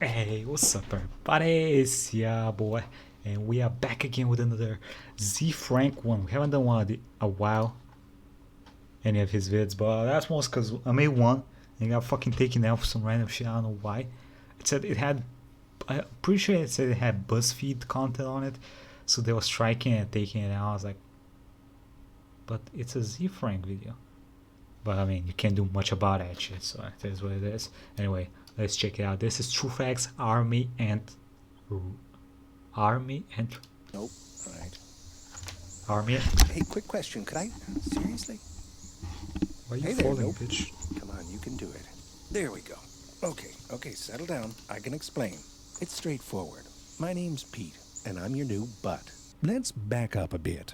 Hey, what's up, everybody? It's your boy, and we are back again with another zefrank1. We haven't done one of a while, any of his vids, but that's most because I made one and got fucking taken out for some random shit. I don't know why. It said it had, I'm pretty sure it said it had BuzzFeed content on it, so they were striking and taking it out. I was like, but it's a zefrank video. But I mean, you can't do much about that shit, so it is what it is. Anyway, let's check it out. This is Truefacts Army and Nope. All right. Army. Hey, quick question. Could I? Seriously? Why are you Hey there, falling, nope. bitch? Come on, you can do it. There we go. Okay, settle down. I can explain. It's straightforward. My name's Pete, and I'm your new butt. Let's back up a bit.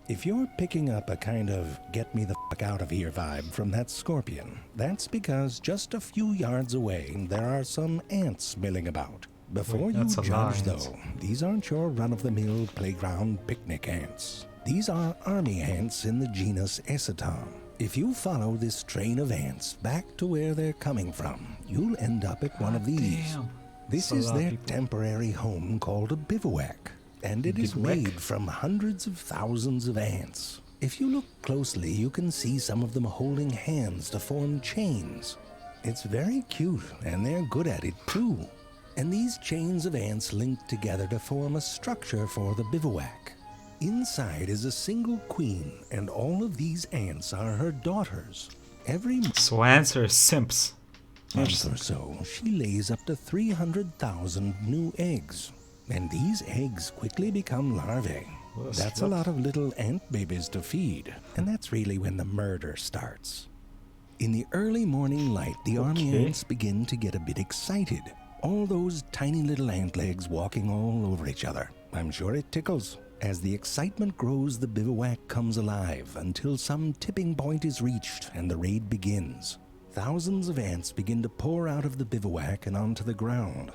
If you're picking up a kind of get me the fuck out of here vibe from that scorpion, that's because just a few yards away there are some ants milling about. Before Wait, you that's a lot judge, of ants. though, these aren't your run-of-the-mill playground picnic ants. These are army ants in the genus Eciton. If you follow this train of ants back to where they're coming from, you'll end up at one of these. Damn. This That's a is lot of their people. temporary home called a bivouac, and it is Bivouac? made from hundreds of thousands of ants. If you look closely, you can see some of them holding hands to form chains. It's very cute, and they're good at it too. And these chains of ants link together to form a structure for the bivouac. Inside is a single queen, and all of these ants are her daughters. Every So answer is simps. month Interesting. or so, she lays up to 300,000 new eggs. And these eggs quickly become larvae. What a That's a slut. lot of little ant babies to feed. And that's really when the murder starts. In the early morning light, the army Okay. ants begin to get a bit excited. All those tiny little ant legs walking all over each other. I'm sure it tickles. As the excitement grows, the bivouac comes alive until some tipping point is reached and the raid begins. Thousands of ants begin to pour out of the bivouac and onto the ground.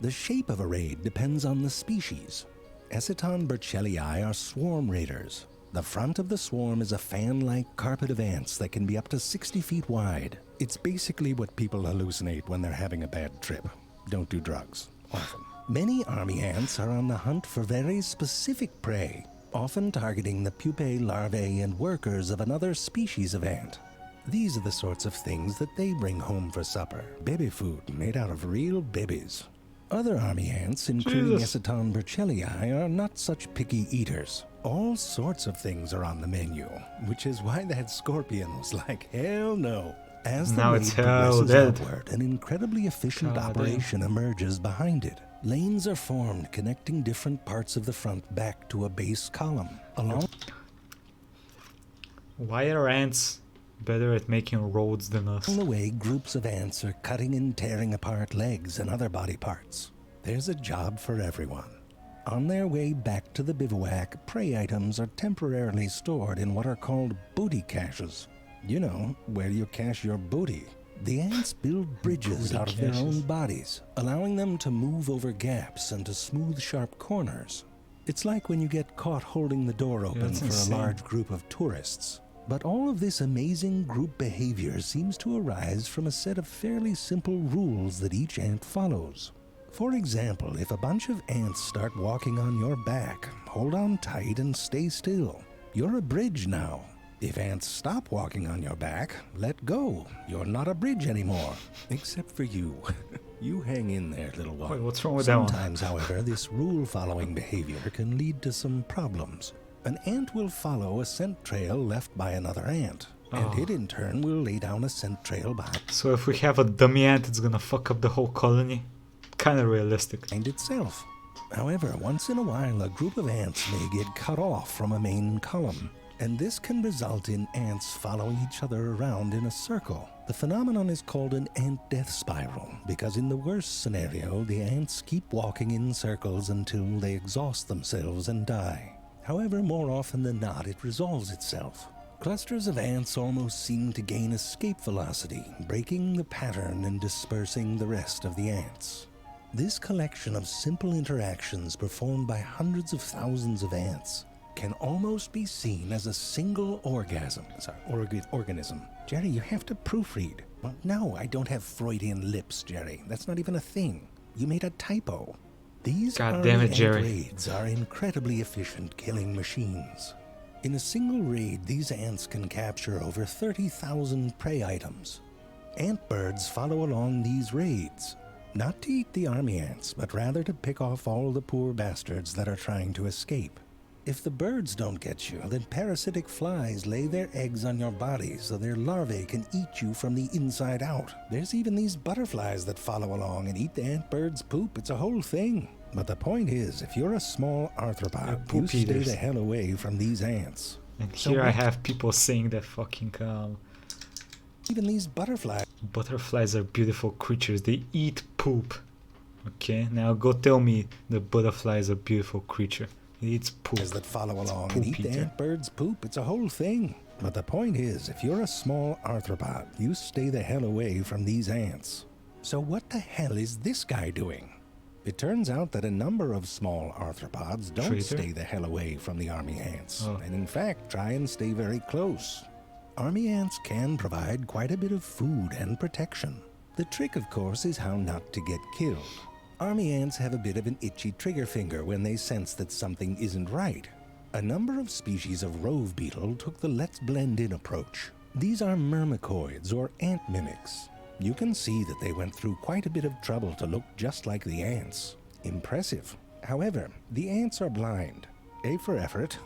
The shape of a raid depends on the species. Eciton burchellii are swarm raiders. The front of the swarm is a fan-like carpet of ants that can be up to 60 feet wide. It's basically what people hallucinate when they're having a bad trip. Don't do drugs. Often. Many army ants are on the hunt for very specific prey, often targeting the pupae, larvae, and workers of another species of ant. These are the sorts of things that they bring home for supper. Baby food made out of real babies. Other army ants, including Jesus. Eciton burchellii, are not such picky eaters. All sorts of things are on the menu, which is why that scorpion was like, hell no. As the Now raid it's hell progresses dead. upward, an incredibly efficient God operation emerges behind it. Lanes are formed connecting different parts of the front back to a base column. Along Why are ants better at making roads than us? the way, groups of ants are cutting and tearing apart legs and other body parts. There's a job for everyone. On their way back to the bivouac, prey items are temporarily stored in what are called booty caches. You know, where you cache your booty. The ants build bridges Booty out of their caches. own bodies, allowing them to move over gaps and to smooth sharp corners. It's like when you get caught holding the door open that's for insane. a large group of tourists. But all of this amazing group behavior seems to arise from a set of fairly simple rules that each ant follows. For example, if a bunch of ants start walking on your back, hold on tight and stay still. You're a bridge now. If ants stop walking on your back, let go. You're not a bridge anymore. Except for you. You hang in there, little one. Wait, what's wrong with that one? Sometimes, however, this rule-following behavior can lead to some problems. An ant will follow a scent trail left by another ant, and it in turn will lay down a scent trail behind So if we have a dummy ant, it's gonna fuck up the whole colony. Kinda realistic. itself. However, once in a while, a group of ants may get cut off from a main column, and this can result in ants following each other around in a circle. The phenomenon is called an ant death spiral, because in the worst scenario, the ants keep walking in circles until they exhaust themselves and die. However, more often than not, it resolves itself. Clusters of ants almost seem to gain escape velocity, breaking the pattern and dispersing the rest of the ants. This collection of simple interactions performed by hundreds of thousands of ants can almost be seen as a single organism. Jerry, you have to proofread. Well, no, I don't have Freudian lips, Jerry. That's not even a thing. You made a typo. These God damn it, ant Jerry. raids are incredibly efficient killing machines. In a single raid, these ants can capture over 30,000 prey items. Ant birds follow along these raids, not to eat the army ants, but rather to pick off all the poor bastards that are trying to escape. If the birds don't get you, then parasitic flies lay their eggs on your body so their larvae can eat you from the inside out. There's even these butterflies that follow along and eat the ant bird's poop. It's a whole thing. But the point is, if you're a small arthropod, you stay the hell away from these ants. And here I have people saying that fucking even these butterflies. Butterflies are beautiful creatures. They eat poop. Okay, now go tell me the butterfly is a beautiful creature. It eats poop. That follow along and eat the ant bird's poop. It's a whole thing. But the point is, if you're a small arthropod, you stay the hell away from these ants. So what the hell is this guy doing? It turns out that a number of small arthropods don't stay the hell away from the army ants, and in fact try and stay very close. Army ants can provide quite a bit of food and protection. The trick, of course, is how not to get killed. Army ants have a bit of an itchy trigger finger when they sense that something isn't right. A number of species of rove beetle took the let's blend in approach. These are myrmecoids or ant mimics. You can see that they went through quite a bit of trouble to look just like the ants. Impressive. However, the ants are blind. A for effort.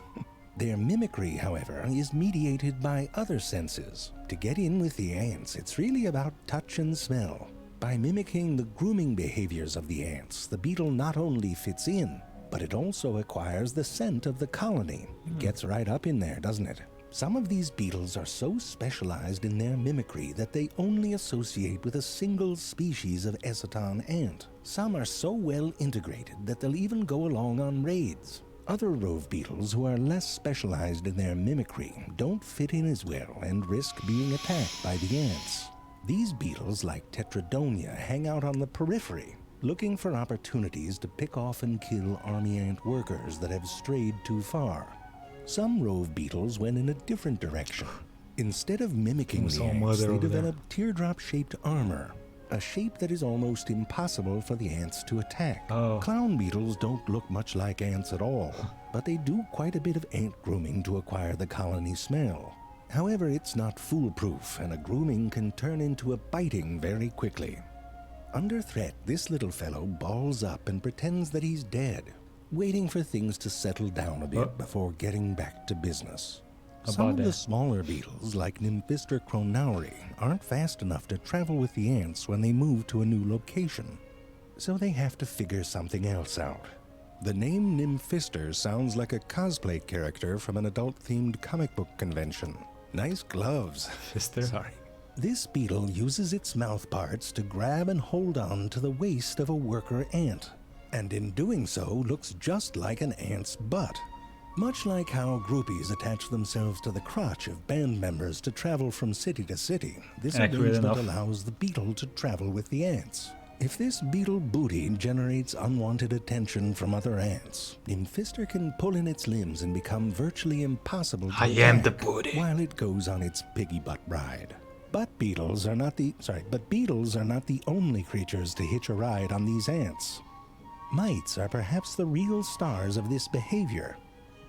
Their mimicry, however, is mediated by other senses. To get in with the ants, it's really about touch and smell. By mimicking the grooming behaviors of the ants, the beetle not only fits in, but it also acquires the scent of the colony. It gets right up in there, doesn't it? Some of these beetles are so specialized in their mimicry that they only associate with a single species of Essiton ant. Some are so well integrated that they'll even go along on raids. Other rove beetles who are less specialized in their mimicry don't fit in as well and risk being attacked by the ants. These beetles, like Tetradonia, hang out on the periphery, looking for opportunities to pick off and kill army ant workers that have strayed too far. Some rove beetles went in a different direction. Instead of mimicking the ants, they developed teardrop-shaped armor, a shape that is almost impossible for the ants to attack. Clown beetles don't look much like ants at all, but they do quite a bit of ant grooming to acquire the colony smell. However, it's not foolproof, and a grooming can turn into a biting very quickly. Under threat, this little fellow balls up and pretends that he's dead, waiting for things to settle down a bit before getting back to business. Some of the smaller beetles, like Nymphister chronauri, aren't fast enough to travel with the ants when they move to a new location, so they have to figure something else out. The name Nymphister sounds like a cosplay character from an adult-themed comic book convention. Nice gloves. Sorry. This beetle uses its mouth parts to grab and hold on to the waist of a worker ant, and in doing so looks just like an ant's butt. Much like how groupies attach themselves to the crotch of band members to travel from city to city, this arrangement allows the beetle to travel with the ants. If this beetle booty generates unwanted attention from other ants, Nymphister can pull in its limbs and become virtually impossible to attack while it goes on its piggy butt ride. But beetles are not the only creatures to hitch a ride on these ants. Mites are perhaps the real stars of this behavior.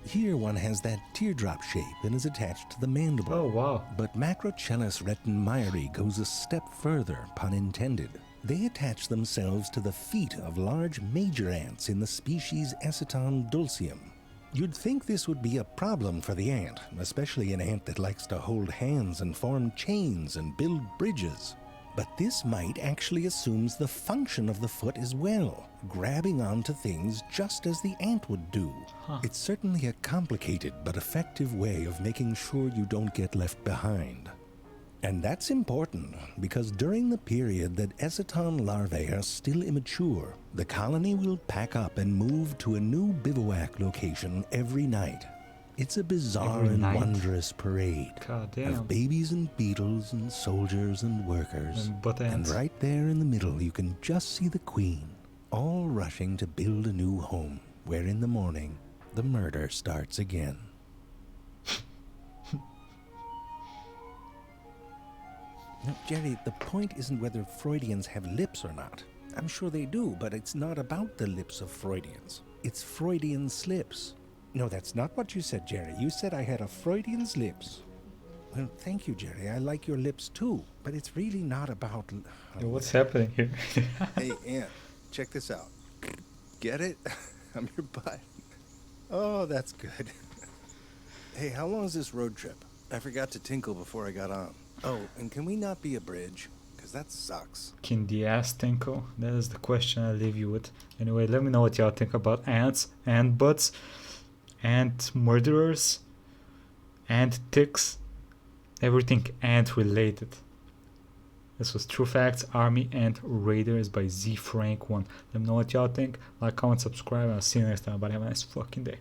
Here one has that teardrop shape and is attached to the mandible. Oh, wow. But Macrochelys retinmyri goes a step further, pun intended. They attach themselves to the feet of large major ants in the species Essiton dulcium. You'd think this would be a problem for the ant, especially an ant that likes to hold hands and form chains and build bridges. But this mite actually assumes the function of the foot as well, grabbing onto things just as the ant would do. It's certainly a complicated but effective way of making sure you don't get left behind. And that's important, because during the period that Essiton larvae are still immature, the colony will pack up and move to a new bivouac location every night. It's a bizarre and wondrous parade of babies and beetles and soldiers and workers. And right there in the middle you can just see the queen, all rushing to build a new home, where in the morning the murder starts again. Now, Jerry, the point isn't whether Freudians have lips or not. I'm sure they do, but it's not about the lips of Freudians. It's Freudian slips. No, that's not what you said, Jerry. You said I had a Freudian's lips. Well, thank you, Jerry. I like your lips too, but it's really not about... Yo, what's happening here? Hey, Aunt, check this out. Get it? I'm your butt. Oh, that's good. Hey, how long is this road trip? I forgot to tinkle before I got on. Oh, and can we not be a bridge? Because that sucks. Can the ass tinkle? That is the question I leave you with. Anyway, let me know what y'all think about ants, ant butts, ant murderers, ant ticks, everything ant related. This was True Facts Army Ant Raiders by zefrank1. Let me know what y'all think. Like, comment, subscribe, and I'll see you next time. Everybody have a nice fucking day.